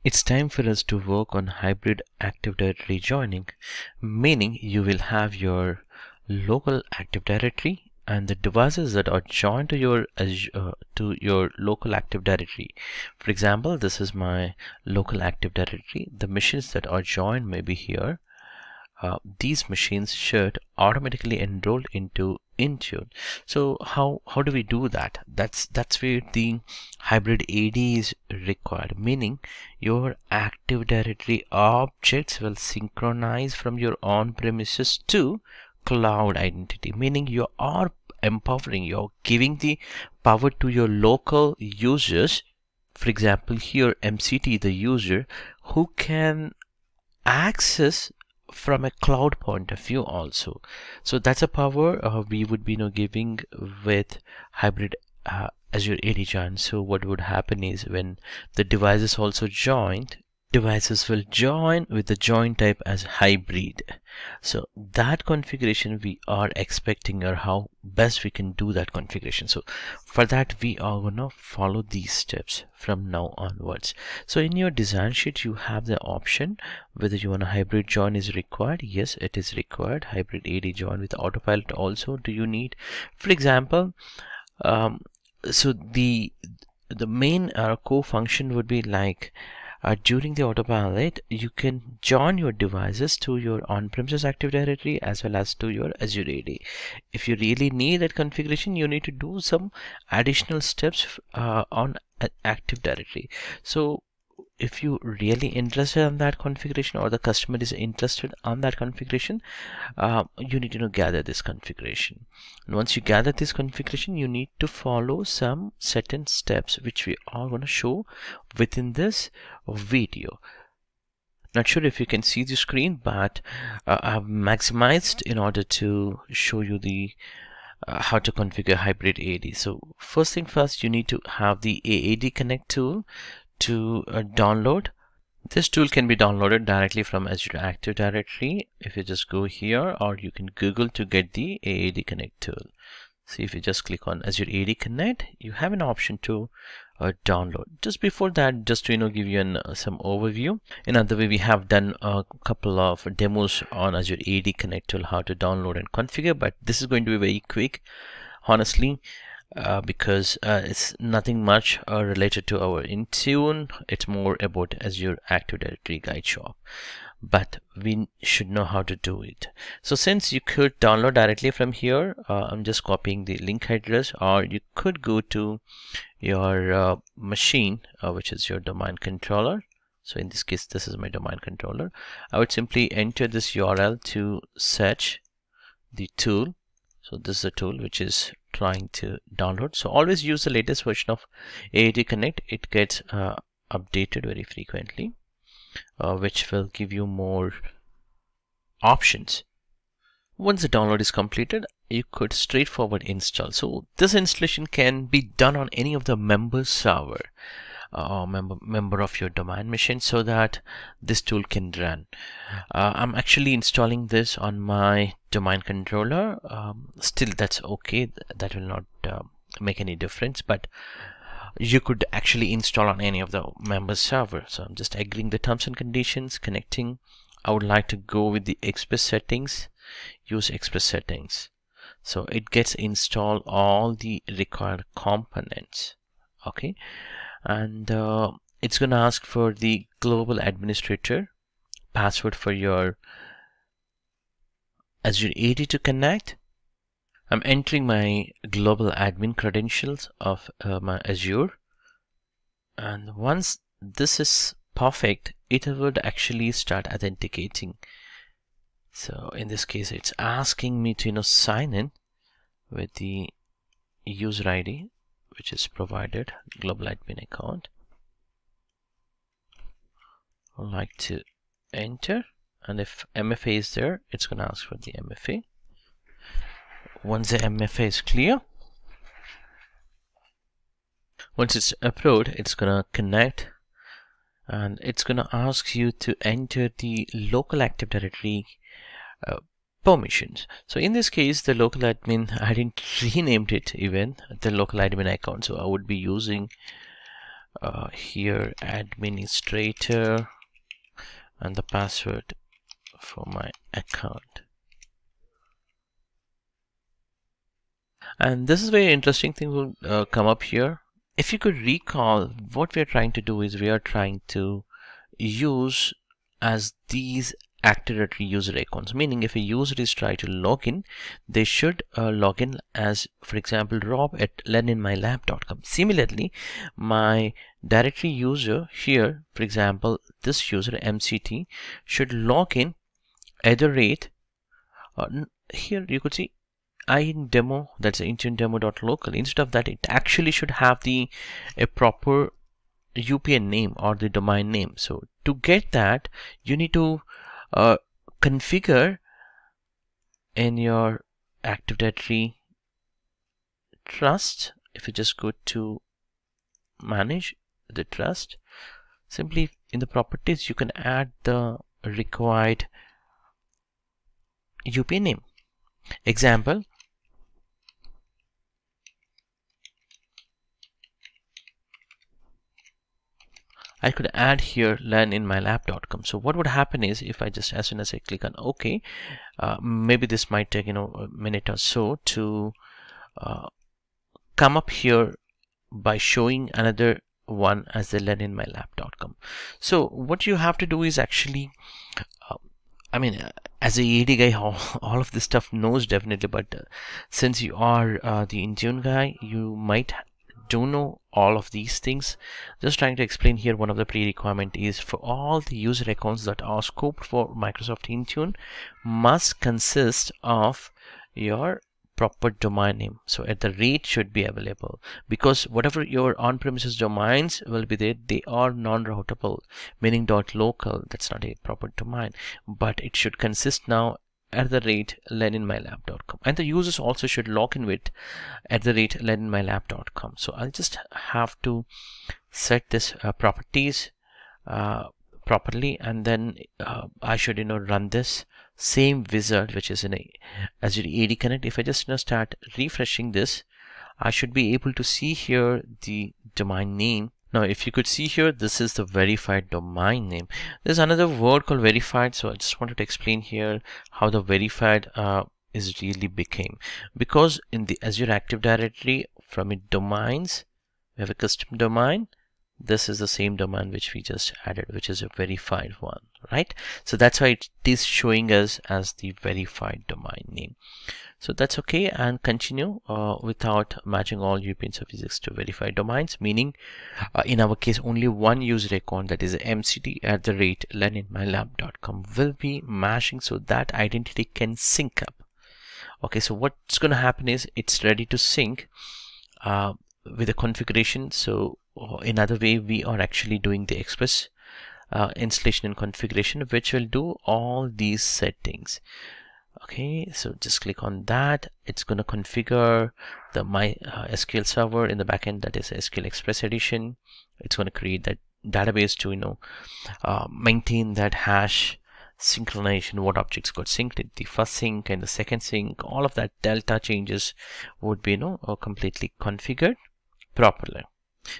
It's time for us to work on hybrid Active Directory joining, meaning you will have your local Active Directory and the devices that are joined to your local Active Directory. For example, this is my local Active Directory. The machines that are joined may be here. These machines should automatically enroll into Intune. So how do we do that? That's where the hybrid AD is required, meaning your Active Directory objects will synchronize from your on-premises to cloud identity, meaning you are empowering, you're giving the power to your local users. For example, here MCT, the user who can access from a cloud point of view also. So that's a power we would be giving with hybrid Azure AD join. So what would happen is when the devices also joined, devices will join with the join type as hybrid. So that configuration we are expecting, or how best we can do that configuration. So for that we are gonna follow these steps from now onwards. So in your design sheet you have the option whether you want a hybrid join is required. Yes, it is required. Hybrid AD join with Autopilot also do you need. For example, so the main core function would be like during the Autopilot, you can join your devices to your on-premises Active Directory as well as to your Azure AD. If you really need that configuration, you need to do some additional steps on Active Directory. So if you really interested in that configuration, or the customer is interested on that configuration, you need to gather this configuration. And once you gather this configuration, you need to follow some certain steps which we are going to show within this video. Not sure if you can see the screen, but I've maximized in order to show you the how to configure hybrid AD. So first thing first, you need to have the AAD Connect tool to download. This tool can be downloaded directly from Azure Active Directory. If you just go here, or you can Google to get the AAD Connect tool. See, if you just click on Azure AD Connect, you have an option to download. Just before that, just to give you some overview. Another way, we have done a couple of demos on Azure AD Connect tool, how to download and configure, but this is going to be very quick, honestly. Because it's nothing much related to our Intune. It's more about Azure Active Directory guide shop, but we should know how to do it. So since you could download directly from here, I'm just copying the link address, or you could go to your machine, which is your domain controller. So in this case, this is my domain controller. I would simply enter this URL to search the tool. So this is a tool which is trying to download. So always use the latest version of AAD Connect. It gets updated very frequently, which will give you more options. Once the download is completed, you could straightforward install. So this installation can be done on any of the member server or member of your domain machine, so that this tool can run. I'm actually installing this on my domain controller. Still, that's okay. That will not make any difference, but you could actually install on any of the member server. So I'm just agreeing the terms and conditions, connecting. I would like to go with the Express settings, use Express settings. So it gets installed all the required components. Okay. And it's going to ask for the global administrator password for your Azure AD to connect. I'm entering my global admin credentials of my Azure, and once this is perfect, it would actually start authenticating. So in this case, it's asking me to sign in with the user ID which is provided, global admin account. I'd like to enter, and if MFA is there, it's going to ask for the MFA. Once the MFA is clear, once it's approved, it's going to connect, and it's going to ask you to enter the local Active Directory permissions. So in this case, the local admin, I didn't renamed it even, the local admin account. So I would be using here administrator and the password for my account. And this is very interesting thing will come up here. If you could recall, what we are trying to do is we are trying to use as these Active Directory user icons, meaning if a user is trying to log in, they should log in as, for example, rob@learninmylab.com. Similarly, my directory user here, for example, this user MCT should log in at the rate here you could see demo, that's Intune demo.local. Instead of that, it actually should have a proper UPN name or the domain name. So to get that, you need to configure in your Active Directory trust. If you just go to manage the trust, simply in the properties you can add the required UPN name. Example, I could add here learninmylab.com. So what would happen is, if I just, as soon as I click on OK, maybe this might take a minute or so to come up here by showing another one as the learninmylab.com. So what you have to do is actually, as a AD guy, all of this stuff knows definitely, but since you are the Intune guy, you might don't know all of these things. Just trying to explain here, one of the pre-requirement is for all the user accounts that are scoped for Microsoft Intune must consist of your proper domain name. So at the rate should be available, because whatever your on-premises domains will be there, they are non-routable, meaning .local. That's not a proper domain, but it should consist now at the rate learninmylab.com, and the users also should log in with at the rate learninmylab.com. So I'll just have to set this properties properly, and then I should run this same wizard which is in a Azure AD Connect. If I just start refreshing this, I should be able to see here the domain name. Now if you could see here, this is the verified domain name. There's another word called verified, so I just wanted to explain here how the verified is really became, because in the Azure Active Directory from its domains we have a custom domain. This is the same domain which we just added, which is a verified one, right? So that's why it is showing us as the verified domain name. So that's okay, and continue without matching all UPN services to verified domains, meaning in our case only one user account, that is mct@learninmylab.com, will be matching, so that identity can sync up. Okay, so what's going to happen is it's ready to sync with the configuration. So in other way, we are actually doing the express installation and configuration, which will do all these settings. Okay, so just click on that. It's going to configure the SQL server in the backend, that is SQL Express Edition. It's going to create that database to maintain that hash synchronization, what objects got synced at the first sync and the second sync. All of that delta changes would be completely configured properly.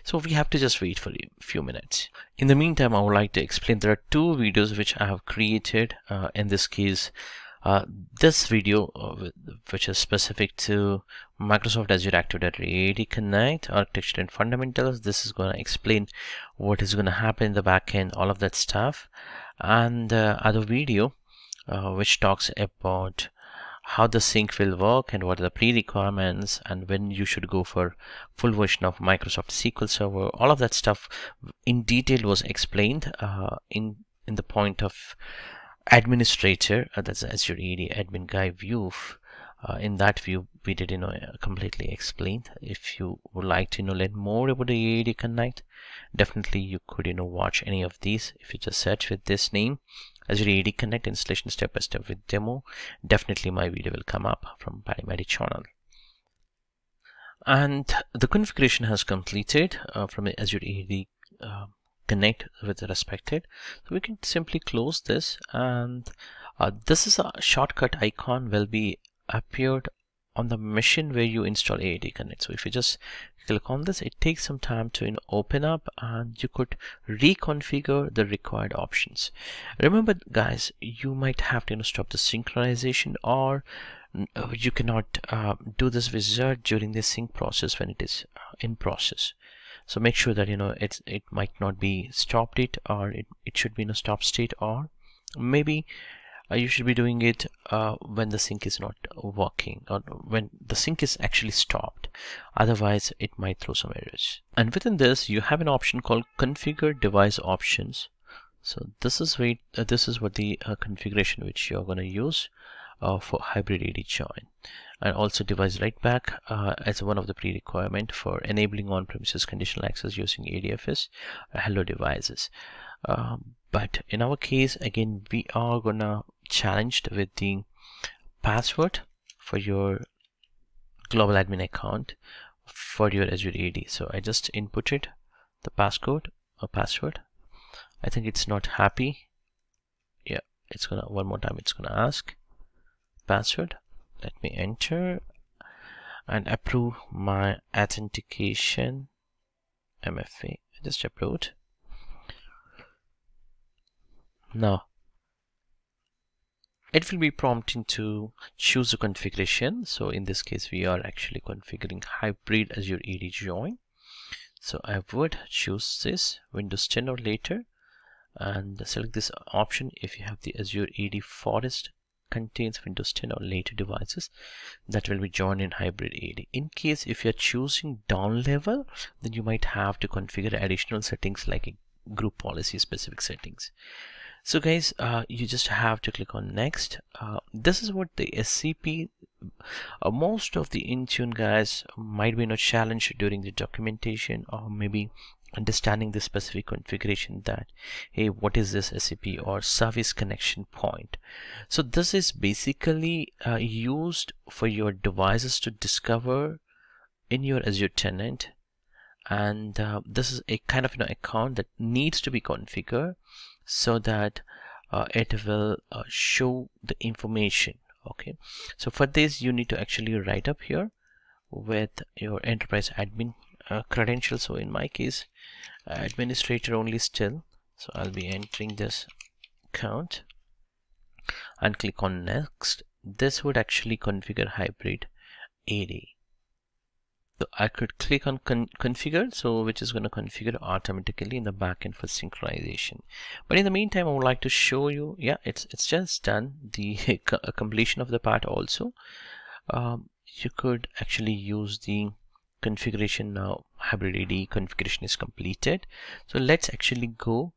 So we have to just wait for a few minutes. In the meantime, I would like to explain there are two videos which I have created. In this case, this video which is specific to Microsoft Azure Active Directory AD Connect architecture and fundamentals. This is going to explain what is going to happen in the backend, all of that stuff. And other video which talks about how the sync will work and what are the pre-requirements and when you should go for full version of Microsoft SQL Server. All of that stuff in detail was explained in the point of administrator, that's Azure AD admin guy view. In that view we did completely explained. If you would like to learn more about the AD Connect, definitely you could watch any of these. If you just search with this name, Azure AD Connect installation step by step with demo, definitely my video will come up from PaddyMaddy channel. And the configuration has completed from the Azure AD Connect with respected. So we can simply close this, and this is a shortcut icon will be appeared on the machine where you install AAD Connect. So if you just click on this, it takes some time to open up, and you could reconfigure the required options. Remember guys, you might have to stop the synchronization, or you cannot do this wizard during the sync process when it is in process. So make sure that it might not be stopped it, or it should be in a stop state, or maybe you should be doing it when the sync is not working, or when the sync is actually stopped. Otherwise it might throw some errors. And within this you have an option called configure device options. So this is what the configuration which you're going to use for Hybrid AD join. And also device write back as one of the pre-requirement for enabling on-premises conditional access using ADFS hello devices. But in our case, again, we are gonna challenged with the password for your global admin account for your Azure AD. So I just inputted the password. I think it's not happy. Yeah, it's gonna one more time. It's gonna ask password. Let me enter and approve my authentication MFA. I just approved. Now it will be prompting to choose a configuration. So in this case we are actually configuring Hybrid Azure AD join. So I would choose this Windows 10 or later and select this option if you have the Azure AD Forest contains Windows 10 or later devices that will be joined in Hybrid AD. In case if you're choosing down level, then you might have to configure additional settings like a group policy specific settings. So guys, you just have to click on next. This is what the SCP, most of the Intune guys might be challenged during the documentation, or maybe understanding the specific configuration that, hey, what is this SCP or service connection point? So this is basically used for your devices to discover in your Azure tenant, and this is a kind of account that needs to be configured so that it will show the information. Okay, so for this you need to actually write up here with your enterprise admin credentials. So in my case, administrator only still, so I'll be entering this account and click on next. This would actually configure Hybrid AD. So I could click on configure, so which is going to configure automatically in the backend for synchronization. But in the meantime, I would like to show you, yeah, it's just done the completion of the part. Also you could actually use the configuration. Now Hybrid AD configuration is completed. So let's actually go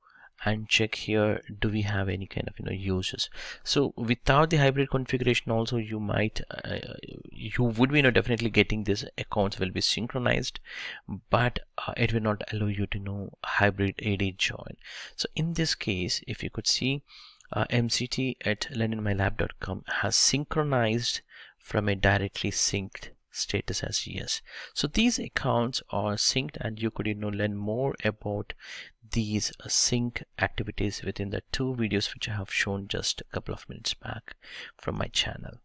and check here, do we have any kind of users. So without the hybrid configuration also, you might you would be definitely getting this accounts will be synchronized, but it will not allow you to Hybrid AD join. So in this case, if you could see, mct at londonmylab.com has synchronized from a directly synced status as yes. So these accounts are synced, and you could learn more about these sync activities within the 2 videos which I have shown just a couple of minutes back from my channel.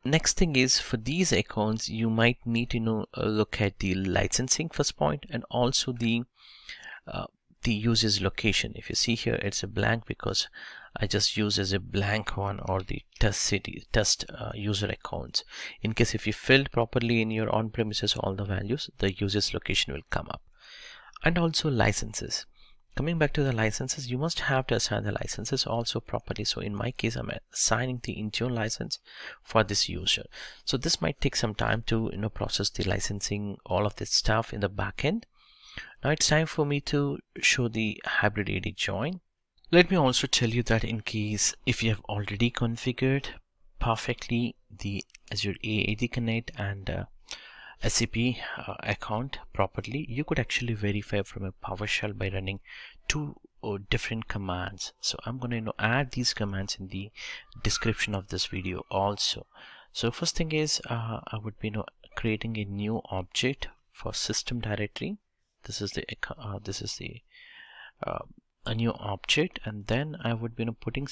Next thing is, for these accounts you might need to look at the licensing first point, and also the user's location. If you see here, it's a blank because I just use as a blank one, or the test user accounts. In case if you filled properly in your on-premises all the values, the user's location will come up. And also licenses. Coming back to the licenses, you must have to assign the licenses also properly. So in my case, I'm assigning the Intune license for this user. So this might take some time to process the licensing, all of this stuff in the backend. Now it's time for me to show the Hybrid AD join. Let me also tell you that in case if you have already configured perfectly the Azure AD Connect and SCP account properly, you could actually verify from a PowerShell by running 2 different commands. So I'm going to add these commands in the description of this video also. So first thing is, I would be creating a new object for system directory. This is the a new object, and then I would be putting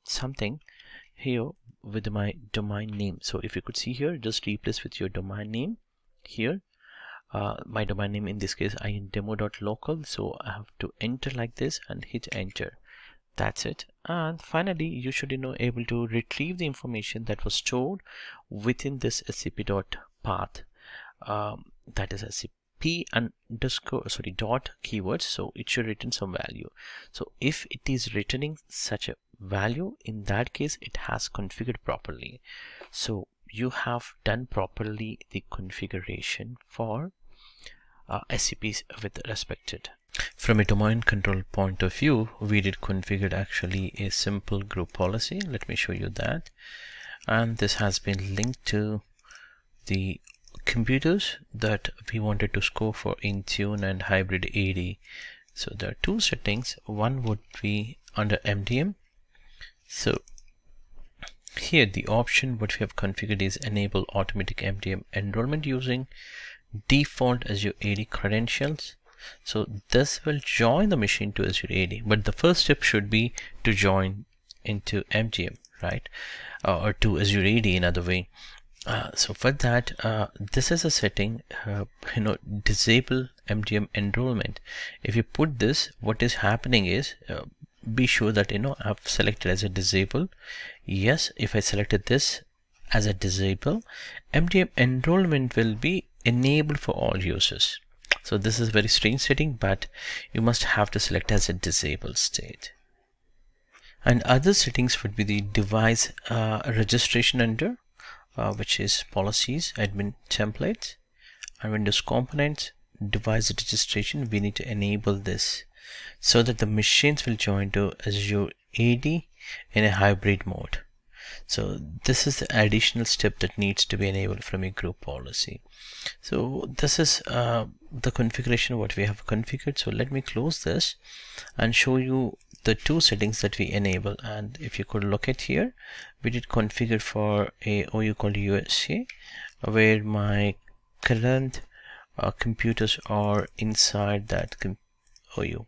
something here with my domain name. So if you could see here, just replace with your domain name here. My domain name in this case indemo.local, so I have to enter like this and hit enter. That's it. And finally you should able to retrieve the information that was stored within this scp.path, that is scp dot keywords, so it should return some value. So if it is returning such a value, in that case it has configured properly. So you have done properly the configuration for SCPs with respected. From a domain control point of view, we did configure actually a simple group policy. Let me show you that. And this has been linked to the computers that we wanted to score for Intune and Hybrid AD. So there are two settings. One would be under MDM. So here the option what we have configured is enable automatic MDM enrollment using default Azure AD credentials. So this will join the machine to Azure AD, but the first step should be to join into MDM, right? Or to Azure AD in other way. So for that, this is a setting, disable MDM enrollment. If you put this, what is happening is, be sure that I've selected as a disable. Yes, if I selected this as a disable, MDM enrollment will be enabled for all users. So this is a very strange setting, but you must have to select as a disable state. And other settings would be the device registration under, which is policies, admin templates, and Windows components, device registration. We need to enable this so that the machines will join to Azure AD in a hybrid mode. So this is the additional step that needs to be enabled from a group policy. So this is the configuration what we have configured. So let me close this and show you the two settings that we enable. And if you could look at here, we did configure for a OU called USA, where my current computers are inside that OU.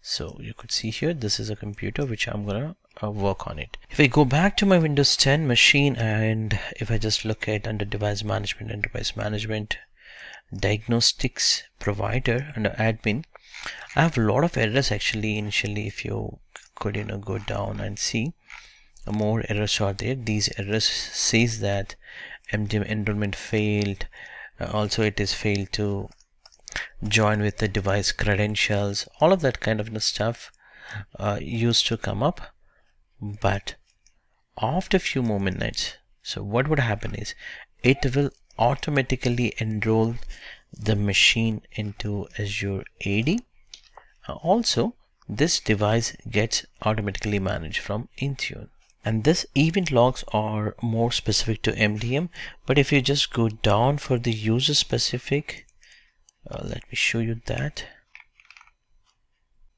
So you could see here, this is a computer which I'm gonna work on it. If I go back to my Windows 10 machine, and if I just look at under device management, enterprise management, diagnostics provider, under admin, I have a lot of errors actually initially. If you could go down and see, more errors are there. These errors says that MDM enrollment failed. Also it is failed to join with the device credentials. All of that kind of stuff used to come up, but after a few more minutes, so what would happen is it will automatically enroll the machine into Azure AD. Also this device gets automatically managed from Intune. And this event logs are more specific to MDM, but if you just go down for the user specific, let me show you that.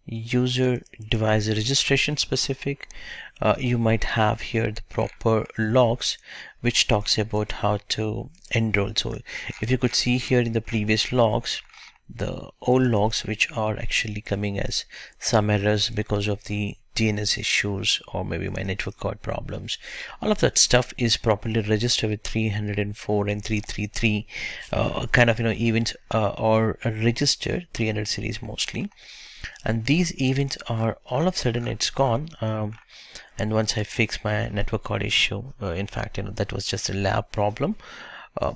User device registration specific, you might have here the proper logs which talks about how to enroll. So if you could see here in the previous logs, the old logs which are actually coming as some errors because of the DNS issues or maybe my network card problems, all of that stuff is properly registered with 304 and 333 kind of events are registered, 300 series mostly, and these events are all of a sudden it's gone. And once I fix my network card issue, in fact that was just a lab problem,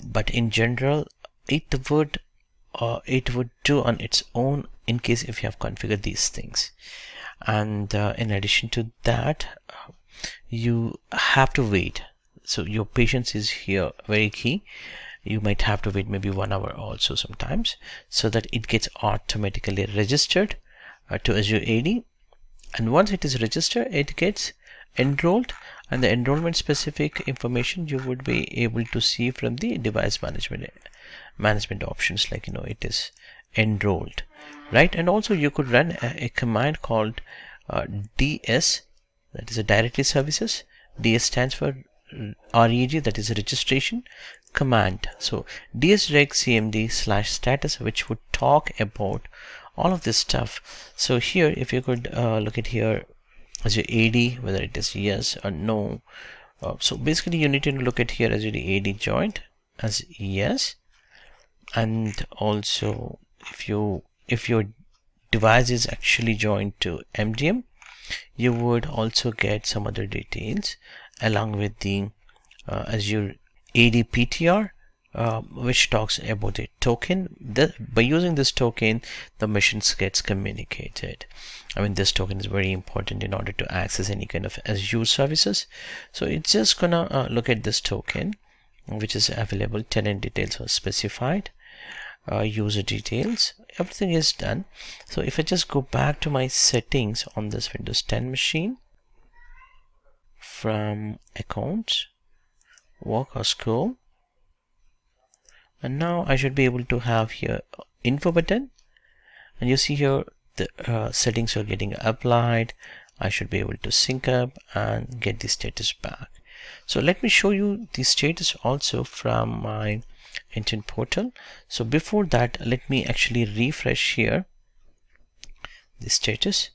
but in general it would do on its own in case if you have configured these things. And in addition to that, you have to wait. So your patience is here very key. You might have to wait maybe 1 hour also sometimes, so that it gets automatically registered to Azure AD. And once it is registered, it gets enrolled, and the enrollment specific information you would be able to see from the device management options, like it is enrolled, right? And also you could run a command called DS, that is a directory services. DS stands for REG, that is a registration command. So dsreg cmd/status, which would talk about all of this stuff. So here, if you could look at here Azure AD, whether it is yes or no. So basically you need to look at here Azure AD joined as yes, and also if your device is actually joined to MDM, you would also get some other details along with the Azure AD PTR, which talks about a token. By using this token, the machines gets communicated. I mean, this token is very important in order to access any kind of Azure services. So it's just gonna look at this token, which is available. Tenant details are specified, user details, everything is done. So if I just go back to my settings on this Windows 10 machine, from accounts, work or school, and now I should be able to have here info button, and you see here the settings are getting applied. I should be able to sync up and get the status back. So let me show you the status also from my Intune portal. So before that, let me actually refresh here the status,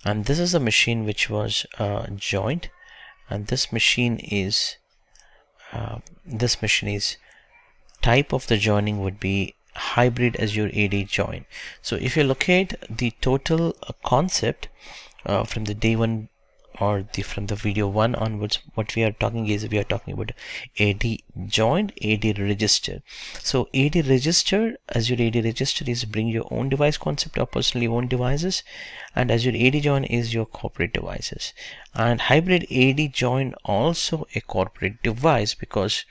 and this is the machine which was joined, and this machine is type of the joining would be Hybrid Azure AD join. So if you locate the total concept from the day one, or from the video 1 onwards, what we are talking about AD joined, AD register. So AD register, Azure AD register is bring your own device concept or personally owned devices, and Azure AD join is your corporate devices. And Hybrid AD join also a corporate device, because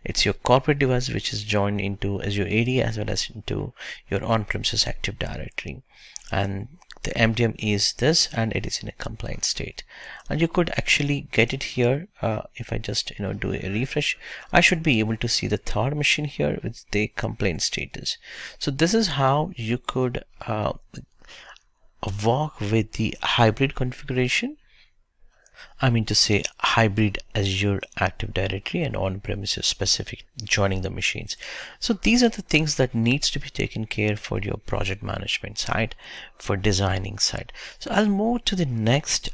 it's your corporate device which is joined into Azure AD as well as into your on-premises Active Directory. And the MDM is this, and it is in a compliant state, and you could actually get it here. If I just do a refresh, I should be able to see the third machine here with the compliant status. So this is how you could work with the hybrid configuration. I mean to say hybrid Azure Active Directory and on-premises specific joining the machines. So these are the things that needs to be taken care for your project management side, for designing side. So I'll move to the next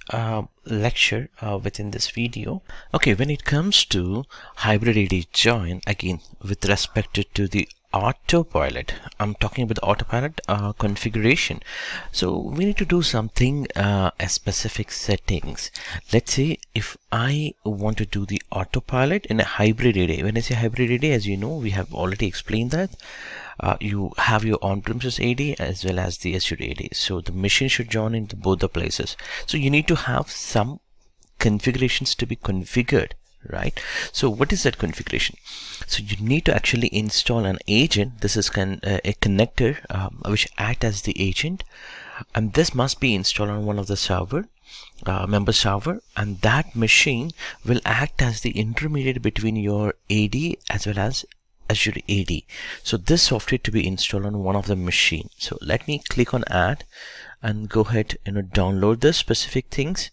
lecture within this video. Okay, when it comes to Hybrid AD join, again with respect to the Autopilot, I'm talking about the Autopilot configuration. So we need to do something as specific settings. Let's say if I want to do the Autopilot in a Hybrid AD. When I say Hybrid AD, as you know, we have already explained that you have your on-premises AD as well as the Azure AD. So the machine should join into both the places. So you need to have some configurations to be configured, right? So what is that configuration? So you need to actually install an agent. This is a connector which act as the agent, and this must be installed on one of the server, member server, and that machine will act as the intermediate between your AD as well as Azure AD. So this software to be installed on one of the machine. So let me click on add and go ahead and download the specific things,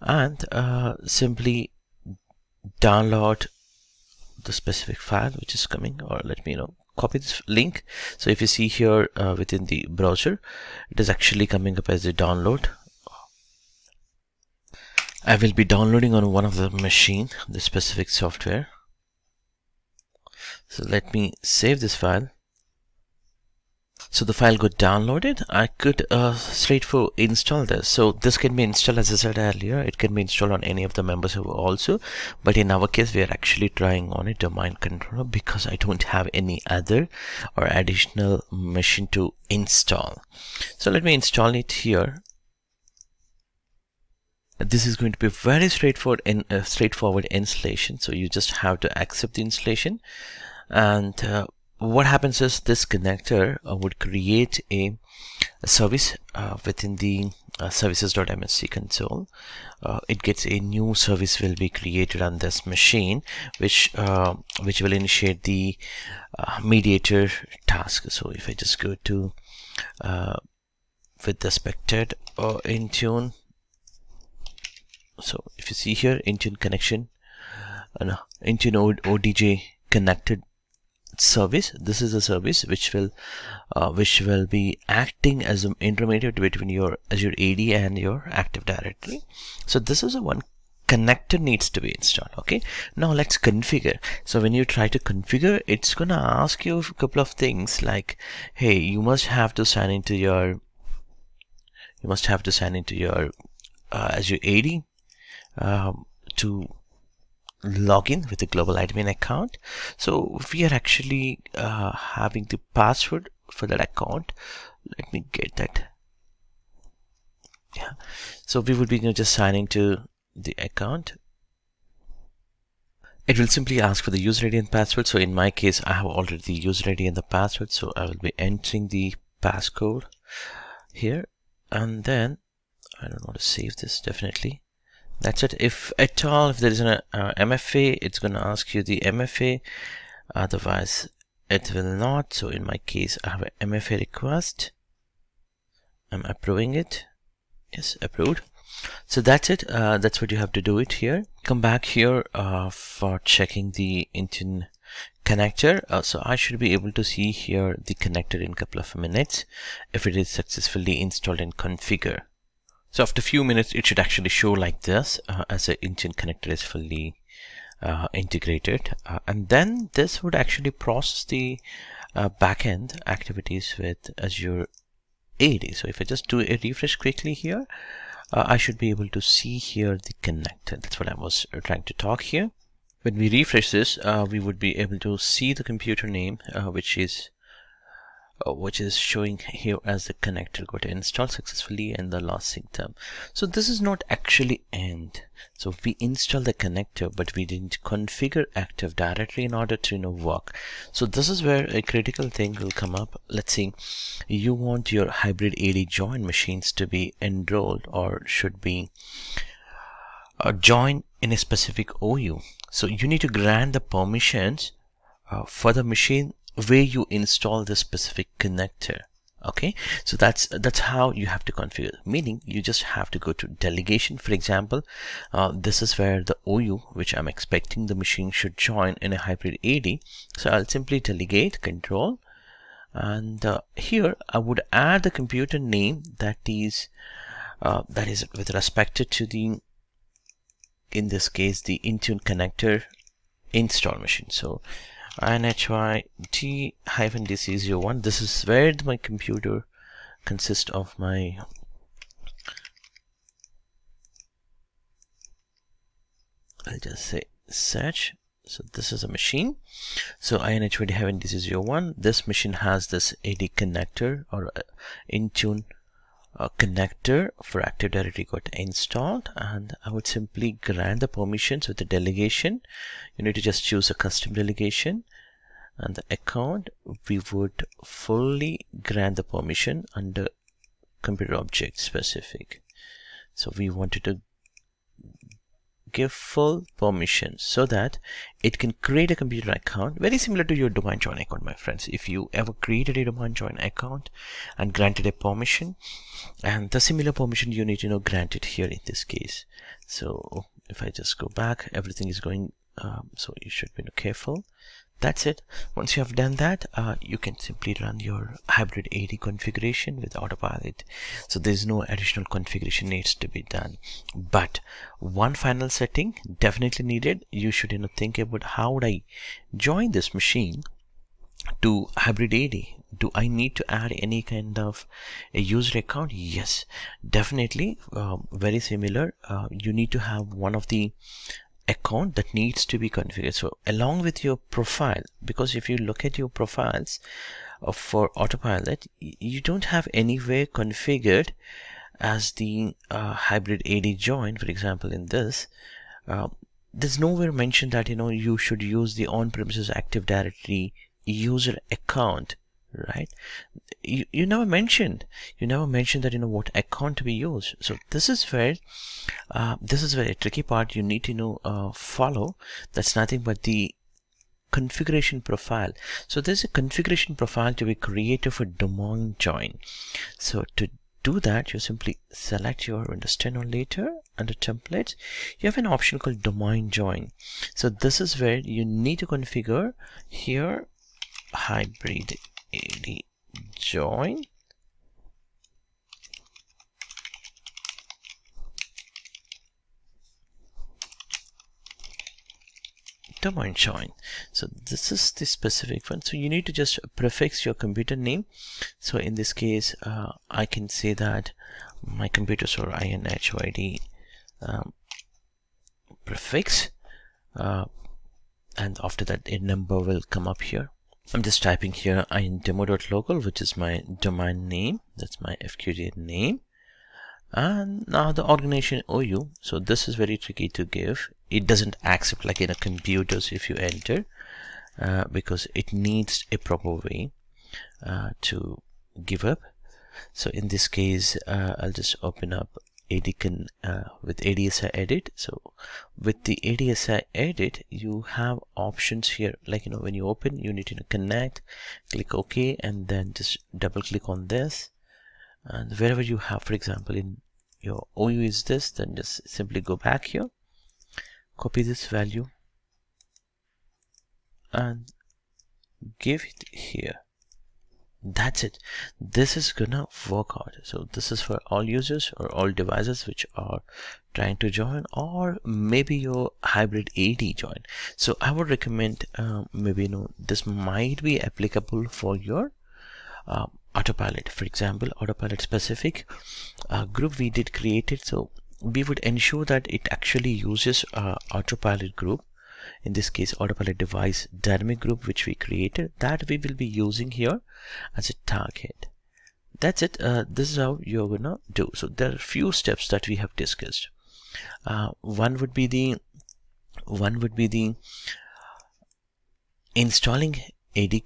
and simply download the specific file which is coming, or let me copy this link. So if you see here within the browser, it is actually coming up as a download. I will be downloading on one of the machine the specific software. So let me save this file. So the file got downloaded. I could straightforward install this. So this can be installed, as I said earlier, it can be installed on any of the member server also, but in our case we are actually trying on a domain controller because I don't have any other or additional machine to install. So let me install it here. This is going to be very straightforward installation. So you just have to accept the installation, and what happens is this connector would create a service within the services.msc console. It gets a new service will be created on this machine, which will initiate the mediator task. So if I just go to with the expected Intune. So if you see here, Intune connection, Intune ODJ connected service. This is a service which will be acting as an intermediate between your Azure AD and your Active Directory. So this is a one connector needs to be installed. Okay, now let's configure. So when you try to configure, it's gonna ask you a couple of things like, hey, you must have to sign into your Azure AD to log in with the global admin account. So we are actually having the password for that account. Let me get that. Yeah, so we would be just signing to the account. It will simply ask for the user ID and password. So in my case, I have already the user ID and the password, so I will be entering the passcode here, and then I don't want to save this. Definitely, that's it. If at all, if there is an MFA, it's going to ask you the MFA, otherwise it will not. So in my case, I have an MFA request. I'm approving it. Yes, approved. So that's it. That's what you have to do it here. Come back here for checking the Intune connector. So I should be able to see here the connector in a couple of minutes if it is successfully installed and configured. So after a few minutes, it should actually show like this as the Intune connector is fully integrated, and then this would actually process the backend activities with Azure AD. So if I just do a refresh quickly here, I should be able to see here the connector. That's what I was trying to talk here. When we refresh this, we would be able to see the computer name, which is showing here as the connector got installed successfully in the last sync term. So this is not actually end. So we installed the connector, but we didn't configure Active Directory in order to work. So this is where a critical thing will come up. Let's see, you want your Hybrid AD join machines to be enrolled or should be joined in a specific OU. So you need to grant the permissions for the machine where you install the specific connector. Okay, so that's how you have to configure, meaning you just have to go to delegation. For example, this is where the OU which I'm expecting the machine should join in a Hybrid AD. So I'll simply delegate control, and here I would add the computer name that is with respect to the, in this case, the Intune connector install machine. So inhyt-this-is01. This is where my computer consists of my I'll just say search. So this is a machine. So inhyt-this-is01. This machine has this AD connector or Intune connector for Active Directory got installed, and I would simply grant the permissions with the delegation. You need to just choose a custom delegation, and the account we would fully grant the permission under computer object specific. So we wanted to give full permission so that it can create a computer account, very similar to your domain join account, my friends. If you ever created a domain join account and granted a permission, and the similar permission you need to grant it here in this case. So if I just go back, everything is going so you should be careful. That's it. Once you have done that, you can simply run your Hybrid AD configuration with Autopilot. So there's no additional configuration needs to be done. But one final setting definitely needed. You should think about how would I join this machine to Hybrid AD. Do I need to add any kind of a user account? Yes, definitely. Very similar. You need to have one of the account that needs to be configured. So along with your profile, because if you look at your profiles for Autopilot, you don't have anywhere configured as the Hybrid AD join. For example, in this, there's nowhere mentioned that you should use the on-premises Active Directory user account, right? You never mentioned that what account to be used. So this is where a tricky part you need to follow. That's nothing but the configuration profile. So there's a configuration profile to be created for domain join. So to do that, you simply select your Windows 10 or later. Under templates, you have an option called domain join. So this is where you need to configure here Hybrid AD join domain join. So this is the specific one. So you need to just prefix your computer name. So in this case, I can say that my computers or INHYD prefix, and after that a number will come up here. I'm just typing here indemo.local, which is my domain name. That's my FQDN name. And now the organization OU. So this is very tricky to give. It doesn't accept like in a computers if you enter, because it needs a proper way to give up. So in this case, I'll just open up with ADSI edit. So with the ADSI edit, you have options here, like when you open, you need to connect, click OK, and then just double click on this, and wherever you have, for example, in your OU is this, then just simply go back here, copy this value and give it here. That's it. This is gonna work out. So this is for all users or all devices which are trying to join, or maybe your hybrid AD join. So I would recommend maybe this might be applicable for your Autopilot. For example, Autopilot specific group we did create it, so we would ensure that it actually uses Autopilot group. In this case, Autopilot device dynamic group, which we created, that we will be using here as a target. That's it. This is how you're gonna do. So there are a few steps that we have discussed. One would be the installing AD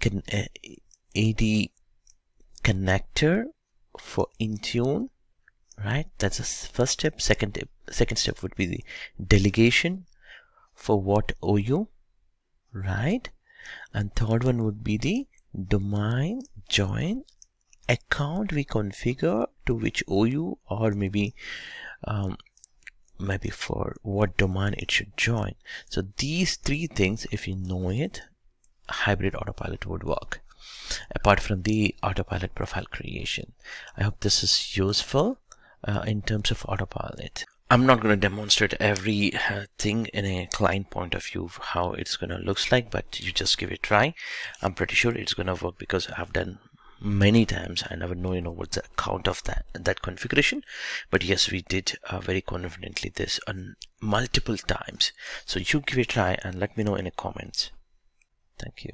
connector for Intune, right? That's the first step. Second step would be the delegation for what OU, right? And third one would be the domain join account we configure to which OU, or maybe for what domain it should join. So these three things, if you know it, hybrid Autopilot would work, apart from the Autopilot profile creation. I hope this is useful in terms of Autopilot. I'm not going to demonstrate every thing in a client point of view how it's going to looks like, but you just give it a try. I'm pretty sure it's going to work because I've done many times. I never know what's the count of that configuration, but yes, we did very confidently this on multiple times. So you give it a try and let me know in the comments. Thank you.